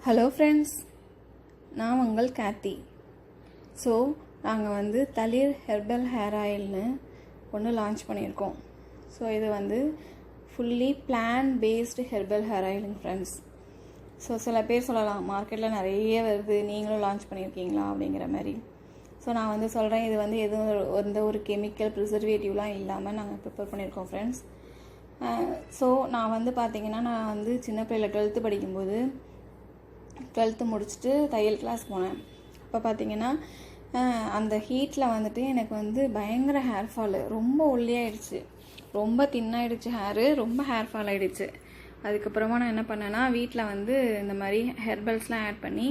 Hello friends, நான் உங்கள் Ketti. So நாங்கள் வந்து தளிர் ஹெர்பல் ஹேர் ஆயில்னு ஒன்று லான்ச் பண்ணியிருக்கோம். ஸோ இது வந்து fully plant based herbal hair ஆயிலுங்க ஃப்ரெண்ட்ஸ். ஸோ சில பேர் சொல்லலாம், மார்க்கெட்டில் நிறைய வருது, நீங்களும் லான்ச் பண்ணியிருக்கீங்களா அப்படிங்கிற மாதிரி. ஸோ நான் வந்து சொல்கிறேன், இது வந்து எதுவும் எந்த ஒரு கெமிக்கல் ப்ரிசர்வேட்டிவ்லாம் இல்லாமல் நாங்கள் ப்ரிப்பேர் பண்ணியிருக்கோம் ஃப்ரெண்ட்ஸ். ஸோ நான் வந்து பார்த்திங்கன்னா, நான் வந்து சின்ன பிள்ளையில் 12th படிக்கும்போது 12th முடிச்சுட்டு தையல் கிளாஸ் போனேன். அப்போ பார்த்திங்கன்னா அந்த ஹீட்டில் வந்துட்டு எனக்கு வந்து பயங்கர ஹேர் ஃபாலு, ரொம்ப ஒல்லியாகிடுச்சு, ரொம்ப தின்னாயிடுச்சு, ரொம்ப ஹேர் ஃபால் ஆகிடுச்சு. அதுக்கப்புறமா நான் என்ன பண்ணேன்னா, வீட்டில் வந்து இந்த மாதிரி ஹெர்பல்ஸ்லாம் ஆட் பண்ணி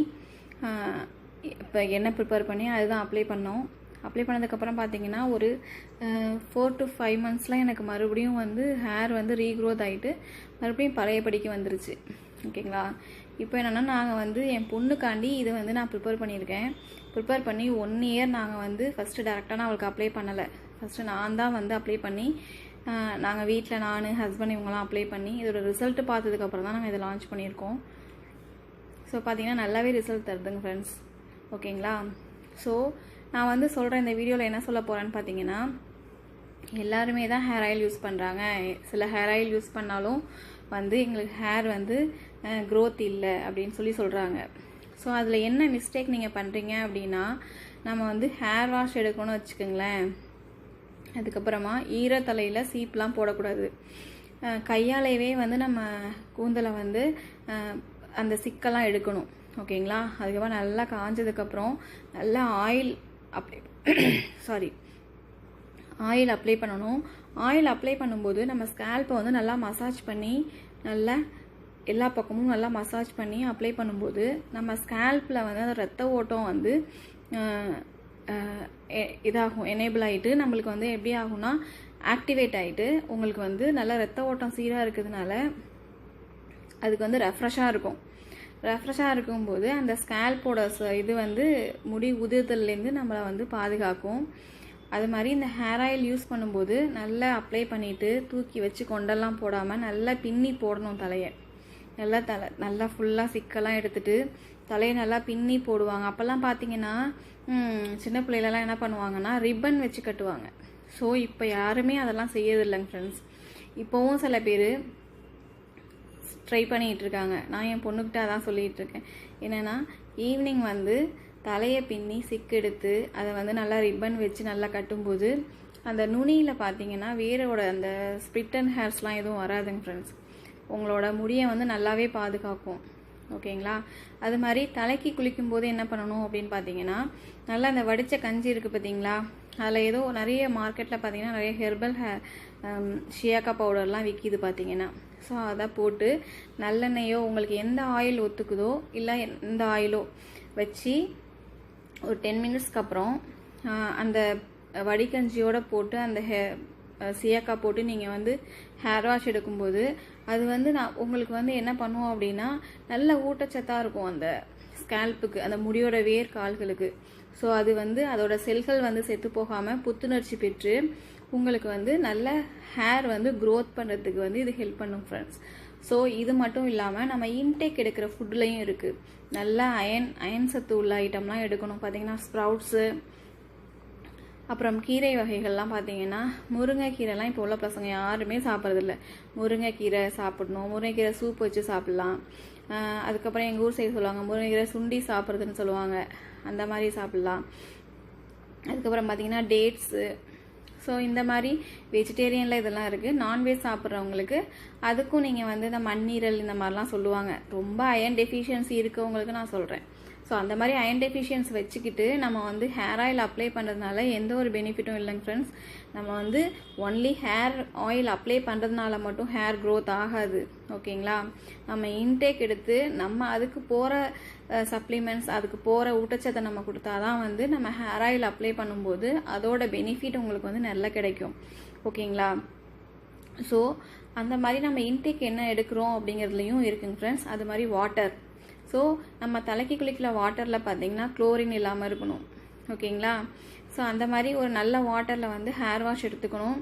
இப்போ எண்ணெய் ப்ரிப்பேர் பண்ணி அதுதான் அப்ளை பண்ணோம். அப்ளை பண்ணதுக்கப்புறம் பார்த்திங்கன்னா ஒரு 4 to 5 monthsலாம் எனக்கு மறுபடியும் வந்து ஹேர் வந்து ரீக்ரோத் ஆகிட்டு மறுபடியும் பழையபடிக்கு வந்துருச்சு. ஓகேங்களா. இப்போ என்னென்னா, நாங்கள் வந்து என் பொண்ணுக்காண்டி இது வந்து நான் ப்ரிப்பேர் பண்ணியிருக்கேன். ப்ரிப்பேர் பண்ணி 1 year நாங்கள் வந்து ஃபஸ்ட்டு டேரெக்டாக நான் அவளுக்கு அப்ளை பண்ணலை. ஃபஸ்ட்டு நான் தான் வந்து அப்ளை பண்ணி நாங்கள் வீட்டில் நான் ஹஸ்பண்ட் இவங்களாம் அப்ளை பண்ணி இதோட ரிசல்ட்டு பார்த்ததுக்கப்புறம் தான் நாங்கள் இதை லான்ச் பண்ணியிருக்கோம். ஸோ பார்த்திங்கன்னா நல்லாவே ரிசல்ட் தருதுங்க ஃப்ரெண்ட்ஸ். ஓகேங்களா. ஸோ நான் வந்து சொல்கிறேன், இந்த வீடியோவில் என்ன சொல்ல போகிறேன்னு பார்த்தீங்கன்னா, எல்லாருமே தான் ஹேர் ஆயில் யூஸ் பண்ணுறாங்க. சில ஹேர் ஆயில் யூஸ் பண்ணாலும் வந்து எங்களுக்கு ஹேர் வந்து க்ரோத் இல்லை அப்படின்னு சொல்கிறாங்க. ஸோ அதில் என்ன மிஸ்டேக் நீங்கள் பண்ணுறீங்க அப்படின்னா, நம்ம வந்து ஹேர் வாஷ் எடுக்கணும்னு வச்சுக்கோங்களேன். அதுக்கப்புறமா ஈரத்தலையில் சீப்லாம் போடக்கூடாது. கையாலேயே வந்து நம்ம கூந்தலை வந்து அந்த சிக்கெல்லாம் எடுக்கணும். ஓகேங்களா. அதுக்கப்புறம் நல்லா காஞ்சதுக்கப்புறம் நல்லா ஆயில் அப்ளை பண்ணணும். ஆயில் அப்ளை பண்ணும்போது நம்ம ஸ்கேல்ப்பை வந்து நல்லா மசாஜ் பண்ணி நல்லா எல்லா பக்கமும் நல்லா மசாஜ் பண்ணி அப்ளை பண்ணும்போது நம்ம ஸ்கேல்ப்பில் வந்து அந்த ரத்த ஓட்டம் வந்து இதாகும், எனேபிள் ஆகிட்டு நம்மளுக்கு வந்து எப்படி ஆகும்னா ஆக்டிவேட் ஆகிட்டு உங்களுக்கு வந்து நல்லா ரத்த ஓட்டம் சீராக இருக்கிறதுனால அதுக்கு வந்து ரெஃப்ரெஷ்ஷாக இருக்கும். ரெஃப்ரெஷ்ஷாக இருக்கும்போது அந்த ஸ்கேல்ப்போட இது வந்து முடி உதிர்தல்லேருந்து நம்மளை வந்து பாதுகாக்கும். அது மாதிரி இந்த ஹேர் ஆயில் யூஸ் பண்ணும்போது நல்லா அப்ளை பண்ணிவிட்டு தூக்கி வச்சு கொண்டெல்லாம் போடாமல் நல்லா பின்னி போடணும். தலையை நல்லா ஃபுல்லாக சிக்கெல்லாம் எடுத்துகிட்டு தலையை நல்லா பின்னி போடுவாங்க. அப்போல்லாம் பார்த்தீங்கன்னா சின்ன பிள்ளைகளெல்லாம் என்ன பண்ணுவாங்கன்னா ரிப்பன் வச்சு கட்டுவாங்க. ஸோ இப்போ யாருமே அதெல்லாம் செய்யறதில்லைங்க ஃப்ரெண்ட்ஸ். இப்போவும் சில பேர் ட்ரை பண்ணிகிட்டு இருக்காங்க. நான் என் பொண்ணுக்கிட்ட அதான் சொல்லிகிட்டு இருக்கேன். என்னென்னா, ஈவினிங் வந்து தலையை பின்னி சிக்கெடுத்து அதை வந்து நல்லா ரிப்பன் வச்சு நல்லா கட்டும்போது அந்த நுனியில் பார்த்தீங்கன்னா வேரோட அந்த ஸ்பிட் அண்ட் ஹேர்ஸ்லாம் எதுவும் வராதுங்க ஃப்ரெண்ட்ஸ். உங்களோட முடியை வந்து நல்லாவே பாதுகாக்கும். ஓகேங்களா. அது மாதிரி தலைக்கு குளிக்கும்போது என்ன பண்ணணும் அப்படின்னு பார்த்தீங்கன்னா, நல்லா அந்த வடித்த கஞ்சி இருக்குது பார்த்தீங்களா, அதில் ஏதோ நிறைய மார்க்கெட்டில் பார்த்தீங்கன்னா நிறைய ஹெர்பல் ஷியாக்கா பவுடர்லாம் விற்கிது பார்த்தீங்கன்னா. ஸோ அதை போட்டு நல்லெண்ணெயோ உங்களுக்கு எந்த ஆயில் ஒத்துக்குதோ இல்லை எந்த ஆயிலோ வச்சு ஒரு 10 minutesக்கு அப்புறம் அந்த வடிகஞ்சியோடு போட்டு அந்த சியாக்கா போட்டு நீங்கள் வந்து ஹேர் வாஷ் எடுக்கும்போது அது வந்து உங்களுக்கு வந்து என்ன பண்ணுவோம் அப்படின்னா நல்ல ஊட்டச்சத்தாக இருக்கும் அந்த ஸ்கேல்ப்புக்கு, அந்த முடியோட வேர் கால்களுக்கு. ஸோ அது வந்து அதோட செல்கள் வந்து செத்து போகாமல் புத்துணர்ச்சி பெற்று உங்களுக்கு வந்து நல்ல ஹேர் வந்து க்ரோத் பண்ணுறதுக்கு வந்து இது ஹெல்ப் பண்ணும் ஃப்ரெண்ட்ஸ். ஸோ இது மட்டும் இல்லாமல் நம்ம இன்டேக் எடுக்கிற ஃபுட்லேயும் இருக்குது. நல்லா அயன் சத்து உள்ள ஐட்டம்லாம் எடுக்கணும். பார்த்தீங்கன்னா ஸ்ப்ரவுட்ஸு, அப்புறம் கீரை வகைகள்லாம் பார்த்தீங்கன்னா முருங்கைக்கீரைலாம் இப்போ உள்ள பசங்க யாருமே சாப்பிட்றதில்ல. முருங்கைக்கீரை சாப்பிடணும், முருங்கைக்கீரை சூப் வச்சு சாப்பிட்லாம். அதுக்கப்புறம் எங்கள் ஊர் சைடு சொல்லுவாங்க முருங்கைக்கீரை சுண்டி சாப்பிட்றதுன்னு சொல்லுவாங்க, அந்த மாதிரி சாப்பிட்லாம். அதுக்கப்புறம் பார்த்தீங்கன்னா டேட்ஸு. ஸோ இந்த மாதிரி வெஜிடேரியனில் இதெல்லாம் இருக்குது. நான்வெஜ் சாப்பிட்றவங்களுக்கு அதுக்கும் நீங்கள் வந்து இந்த மண்ணீரல் இந்த மாதிரிலாம் சொல்லுவாங்க. ரொம்ப அயன் டெஃபிஷியன்சி இருக்கவங்களுக்கு நான் சொல்கிறேன். ஸோ அந்த மாதிரி அயன் டெஃபிஷியன்சி வச்சுக்கிட்டு நம்ம வந்து ஹேர் ஆயில் அப்ளை பண்ணுறதுனால எந்த ஒரு பெனிஃபிட்டும் இல்லைங்க ஃப்ரெண்ட்ஸ். நம்ம வந்து ஒன்லி ஹேர் ஆயில் அப்ளை பண்ணுறதுனால மட்டும் ஹேர் க்ரோத் ஆகாது. ஓகேங்களா. நம்ம இன்டேக் எடுத்து நம்ம அதுக்கு போகிற சப்ளிமெண்ட்ஸ், அதுக்கு போகிற ஊட்டச்சத்தை நம்ம கொடுத்தா தான் வந்து நம்ம ஹேர் ஆயில் அப்ளை பண்ணும்போது அதோட பெனிஃபிட் உங்களுக்கு வந்து நல்லா கிடைக்கும். ஓகேங்களா. ஸோ அந்த மாதிரி நம்ம இன்டேக் என்ன எடுக்கிறோம் அப்படிங்கிறதுலையும் இருக்குங்க ஃப்ரெண்ட்ஸ். அது மாதிரி வாட்டர். ஸோ நம்ம தலைக்கு குளிக்கிற வாட்டரில் பார்த்தீங்கன்னா குளோரின் இல்லாமல் இருக்கணும். ஓகேங்களா. ஸோ அந்த மாதிரி ஒரு நல்ல வாட்டரில் வந்து ஹேர் வாஷ் எடுத்துக்கணும்.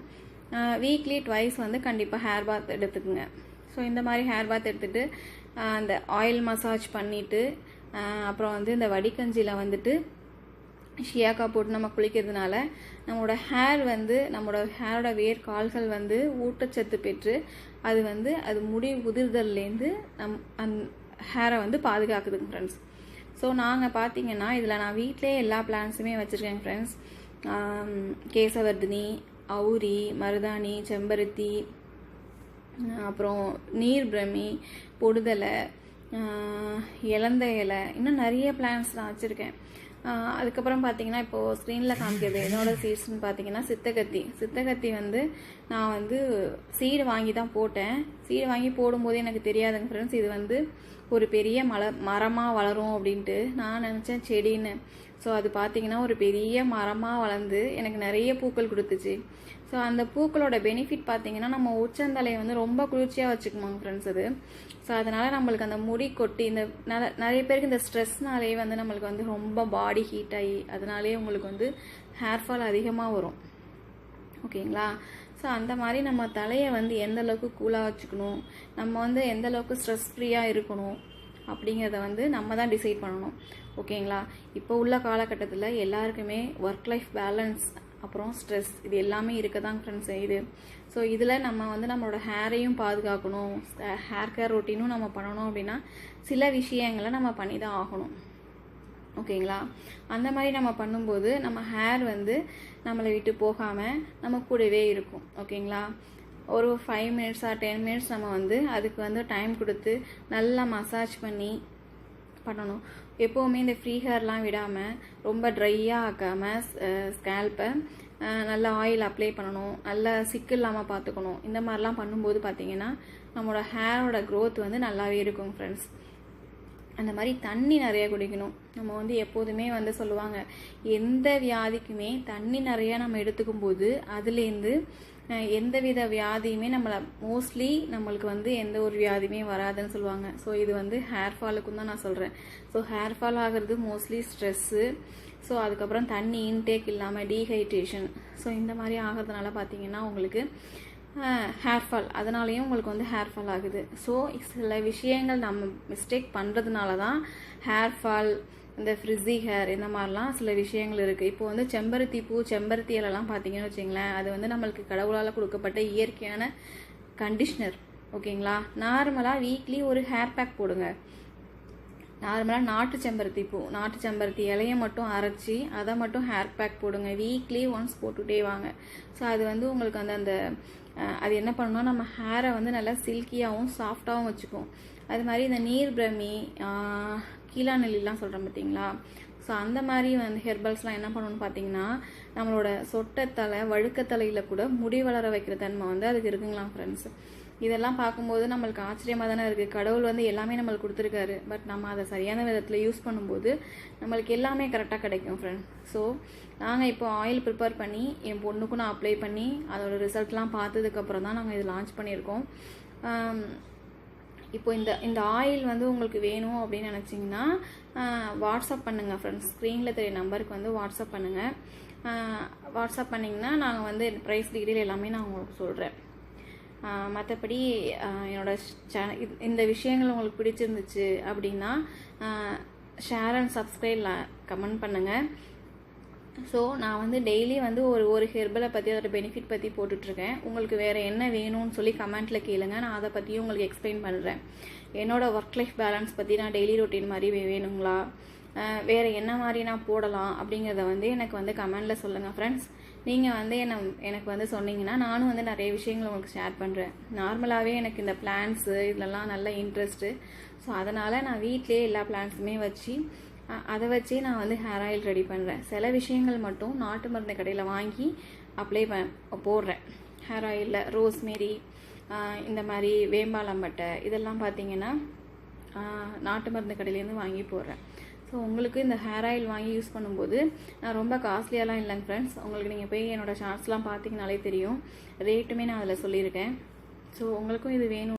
வீக்லி ட்வைஸ் வந்து கண்டிப்பாக ஹேர் பாத் எடுத்துக்குங்க. ஸோ இந்த மாதிரி ஹேர் பாத் எடுத்துகிட்டு அந்த ஆயில் மசாஜ் பண்ணிவிட்டு அப்புறம் வந்து இந்த வடிகஞ்சியில் வந்துட்டு ஷியாக்கா போட்டு நம்ம குளிக்கிறதுனால நம்மளோட ஹேர் வந்து நம்மளோட ஹேரோட கால்கள் வந்து ஊட்டச்சத்து பெற்று அது வந்து அது முடி உதிர்தல்லேருந்து ஹேரை வந்து பாதுகாக்குதுங்க ஃப்ரெண்ட்ஸ். ஸோ நாங்கள் பார்த்தீங்கன்னா இதில் நான் வீட்டிலே எல்லா பிளான்ஸுமே வச்சுருக்கேன் ஃப்ரெண்ட்ஸ். கேசவர்தினி, அவுரி, மருதாணி, செம்பருத்தி, அப்புறம் நீர் பிரமி, பொடுதலை, இலந்த இலை, இன்னும் நிறைய பிளான்ஸ் நான் வச்சுருக்கேன். அதுக்கப்புறம் பார்த்தீங்கன்னா இப்போது ஸ்க்ரீனில் காமிக்கிறது என்னோட சீட்ஸ்ன்னு பார்த்தீங்கன்னா சித்தகத்தி வந்து நான் வந்து சீடு வாங்கி தான் போட்டேன். சீடு வாங்கி போடும்போது எனக்கு தெரியாதுங்க ஃப்ரெண்ட்ஸ், இது வந்து ஒரு பெரிய மரமாக வளரும் அப்படின்ட்டு நான் நினச்சேன் செடின்னு. ஸோ அது பார்த்தீங்கன்னா ஒரு பெரிய மரமாக வளர்ந்து எனக்கு நிறைய பூக்கள் கொடுத்துச்சு. ஸோ அந்த பூக்களோட பெனிஃபிட் பார்த்தீங்கன்னா நம்ம உச்சந்தலையை வந்து ரொம்ப குளிர்ச்சியாக வச்சுக்குமாங்க ஃப்ரெண்ட்ஸ் அது. ஸோ அதனால் நம்மளுக்கு அந்த முடி கொட்டி இந்த நிறைய பேருக்கு இந்த ஸ்ட்ரெஸ்னாலே வந்து நம்மளுக்கு வந்து ரொம்ப பாடி ஹீட் ஆகி அதனாலே உங்களுக்கு வந்து ஹேர் ஃபால் அதிகமாக வரும். ஓகேங்களா? ஸோ அந்த மாதிரி நம்ம தலையை வந்து எந்த அளவுக்கு கூலாக வச்சுக்கணும், நம்ம வந்து எந்த அளவுக்கு ஸ்ட்ரெஸ் ஃப்ரீயாக இருக்கணும் அப்படிங்கிறத வந்து நம்ம தான் டிசைட் பண்ணணும். ஓகேங்களா? இப்போ உள்ள காலகட்டத்தில் எல்லாருக்குமே ஒர்க் லைஃப் பேலன்ஸ் அப்புறம் ஸ்ட்ரெஸ் இது எல்லாமே இருக்க தான் ஃப்ரெண்ட்ஸ் செய்யுது. ஸோ இதில் நம்ம வந்து நம்மளோட ஹேரையும் பாதுகாக்கணும், ஹேர் கேர் ரொட்டீனும் நம்ம பண்ணணும் அப்படின்னா சில விஷயங்களை நம்ம பண்ணி தான் ஆகணும். ஓகேங்களா? அந்த மாதிரி நம்ம பண்ணும்போது நம்ம ஹேர் வந்து நம்மளை விட்டு போகாமல் நம்ம கூடவே இருக்கும். ஓகேங்களா? ஒரு 5 மினிட்ஸ் ஆர் 10 மினிட்ஸ் நம்ம வந்து அதுக்கு வந்து டைம் கொடுத்து நல்லா மசாஜ் பண்ணி பண்ணணும். எப்போவுமே இந்த ஃப்ரீ ஹேர்லாம் விடாமல் ரொம்ப ட்ரையாக ஆக்காமல் ஸ்கேல்ப்பை நல்லா ஆயில் அப்ளை பண்ணணும், நல்லா சிக்கு இல்லாமல் பார்த்துக்கணும். இந்த மாதிரிலாம் பண்ணும்போது பார்த்தீங்கன்னா நம்மளோட ஹேரோட க்ரோத் வந்து நல்லாவே இருக்கும் ஃப்ரெண்ட்ஸ். அந்த மாதிரி தண்ணி நிறைய குடிக்கணும். நம்ம வந்து எப்போதுமே வந்து சொல்லுவாங்க எந்த வியாதிக்குமே தண்ணி நிறையா நம்ம எடுத்துக்கும் போது அதுலேருந்து எந்தவித வியாதியுமே நம்மளை மோஸ்ட்லி நம்மளுக்கு வந்து எந்த ஒரு வியாதியுமே வராதுன்னு சொல்லுவாங்க. ஸோ இது வந்து ஹேர் ஃபாலுக்கும் தான் நான் சொல்கிறேன். ஸோ ஹேர் ஃபால் ஆகிறது மோஸ்ட்லி ஸ்ட்ரெஸ்ஸு, ஸோ அதுக்கப்புறம் தண்ணி இன்டேக் இல்லாமல் டீஹைட்ரேஷன், ஸோ இந்த மாதிரி ஆகிறதுனால பார்த்தீங்கன்னா உங்களுக்கு ஹேர் ஃபால், அதனாலேயும் உங்களுக்கு வந்து ஹேர் ஃபால் ஆகுது. ஸோ சில விஷயங்கள் நம்ம மிஸ்டேக் பண்ணுறதுனால தான் ஹேர் ஃபால், இந்த ஃப்ரிஸி ஹேர் இந்த மாதிரிலாம் சில விஷயங்கள் இருக்குது. இப்போ வந்து செம்பருத்தி பூ, செம்பருத்தி இலெல்லாம் பார்த்தீங்கன்னு வச்சிங்களேன், அது வந்து நம்மளுக்கு கடவுளால் கொடுக்கப்பட்ட இயற்கையான கண்டிஷ்னர். ஓகேங்களா? நார்மலாக வீக்லி ஒரு ஹேர் பேக் போடுங்க. நார்மலாக நாட்டு செம்பருத்தி பூ, நாட்டு செம்பருத்தி இலையை மட்டும் அரைச்சி அதை மட்டும் ஹேர் பேக் போடுங்க. வீக்லி ஒன்ஸ் போட்டுகிட்டே வாங்க. ஸோ அது வந்து உங்களுக்கு அந்த அது என்ன பண்ணணும்னா நம்ம ஹேரை வந்து நல்லா சில்கியாகவும் சாஃப்டாகவும் வச்சுக்கும். அது மாதிரி இந்த நீர் பிரமி, கீழா நெல்லிலாம் சொல்கிறோம் பார்த்தீங்களா? ஸோ அந்த மாதிரி வந்து ஹெர்பல்ஸ்லாம் என்ன பண்ணணும்னு பார்த்தீங்கன்னா நம்மளோட சொட்டத்தலை, வழுக்கத்தலையில் கூட முடி வளர வைக்கிற தன்மை வந்து அதுக்கு இருக்குங்களாம் ஃப்ரெண்ட்ஸ். இதெல்லாம் பார்க்கும்போது நம்மளுக்கு ஆச்சரியமாக தானே இருக்குது. கடவுள் வந்து எல்லாமே நம்மளுக்கு கொடுத்துருக்காரு, பட் நம்ம அதை சரியான விதத்தில் யூஸ் பண்ணும்போது நம்மளுக்கு எல்லாமே கரெக்டாக கிடைக்கும் ஃப்ரெண்ட். ஸோ நாங்கள் இப்போ ஆயில் ப்ரிப்பேர் பண்ணி என் பொண்ணுக்கும் நான் அப்ளை பண்ணி அதோட ரிசல்ட்லாம் பார்த்ததுக்கப்புறம் தான் நாங்கள் இது லான்ச் பண்ணியிருக்கோம். இப்போ இந்த ஆயில் வந்து உங்களுக்கு வேணும் அப்படின்னு நினச்சிங்கன்னா வாட்ஸ்அப் பண்ணுங்கள் ஃப்ரெண்ட்ஸ். ஸ்க்ரீனில் தெரிய நம்பருக்கு வந்து வாட்ஸ்அப் பண்ணுங்கள். வாட்ஸ்அப் பண்ணிங்கன்னா நாங்கள் வந்து ப்ரைஸ் டீட்டெயில் எல்லாமே நான் உங்களுக்கு சொல்கிறேன். மற்றபடி என்னோட இந்த விஷயங்கள் உங்களுக்கு பிடிச்சிருந்துச்சு அப்படின்னா ஷேர் அண்ட் சப்ஸ்கிரைப் கமெண்ட் பண்ணுங்கள். ஸோ நான் வந்து டெய்லி வந்து ஒரு ஹெர்பலை பற்றி அதோட பெனிஃபிட் பற்றி போட்டுட்ருக்கேன். உங்களுக்கு வேறு என்ன வேணும்னு சொல்லி கமெண்ட்டில் கேளுங்க, நான் அதை பற்றியும் உங்களுக்கு எக்ஸ்பிளைன் பண்ணுறேன். என்னோடய ஒர்க் லைஃப் பேலன்ஸ் பற்றி நான் டெய்லி ரொட்டீன் மாதிரி வேணுங்களா, வேறு என்ன மாதிரி நான் போடலாம் அப்படிங்கிறத வந்து எனக்கு வந்து கமெண்டில் சொல்லுங்கள் ஃப்ரெண்ட்ஸ். நீங்கள் வந்து எனக்கு வந்து சொன்னீங்கன்னா நானும் வந்து நிறைய விஷயங்கள் உங்களுக்கு ஷேர் பண்ணுறேன். நார்மலாகவே எனக்கு இந்த பிளான்ஸு இதிலலாம் நல்ல இன்ட்ரெஸ்ட்டு. ஸோ அதனால் நான் வீட்டிலே எல்லா பிளான்ஸுமே வச்சு அதை வச்சே நான் வந்து ஹேர் ஆயில் ரெடி பண்ணுறேன். சில விஷயங்கள் மட்டும் நாட்டு மருந்து கடையில் வாங்கி அப்ளை போடுறேன். ஹேர் ஆயிலில் ரோஸ்மேரி, இந்த மாதிரி வேம்பாலம்பட்டை இதெல்லாம் பார்த்தீங்கன்னா நாட்டு மருந்து கடையிலேருந்து வாங்கி போடுறேன். ஸோ உங்களுக்கு இந்த ஹேர் ஆயில் வாங்கி யூஸ் பண்ணும்போது நான் ரொம்ப காஸ்ட்லியாலாம் இல்லைங்க ஃப்ரெண்ட்ஸ். உங்களுக்கு நீங்கள் போய் என்னோடய ஷார்ட்ஸ்லாம் பார்த்தீங்கனாலே தெரியும், ரேட்டுமே நான் அதில் சொல்லியிருக்கேன். ஸோ உங்களுக்கும் இது வேணும்